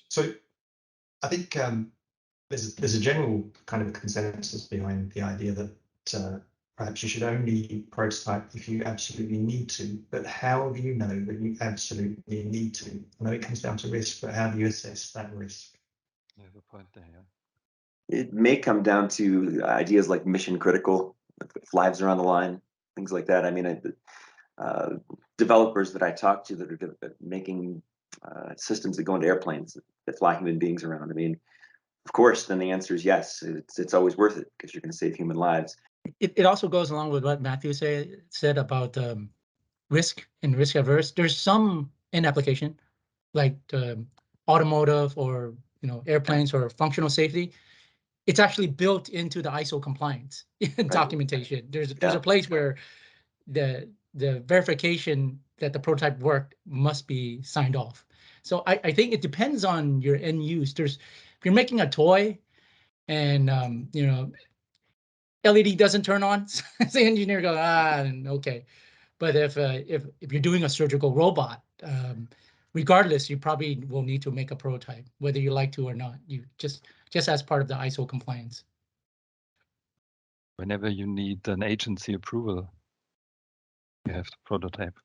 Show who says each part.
Speaker 1: So I think there's a general kind of consensus behind the idea that perhaps you should only prototype if you absolutely need to. But how do you know that you absolutely need to? I know it comes down to risk, but how do you assess that risk?
Speaker 2: You have a point there. Yeah.
Speaker 3: It may come down to ideas like mission critical, if lives are on the line, things like that. I mean, developers that I talk to that are making systems that go into airplanes that fly human beings around. I mean, of course, then the answer is yes. It's always worth it because you're going to save human lives.
Speaker 4: It also goes along with what Matthew said about risk and risk averse. There's some in application, like automotive or airplanes or functional safety. It's actually built into the ISO compliance documentation. There's a place where the verification that the prototype worked must be signed off. So I think it depends on your end use. If you're making a toy and LED doesn't turn on, the engineer goes, okay. But if you're doing a surgical robot, regardless, you probably will need to make a prototype, whether you like to or not. You just as part of the ISO compliance.
Speaker 2: Whenever you need an agency approval, you have to prototype.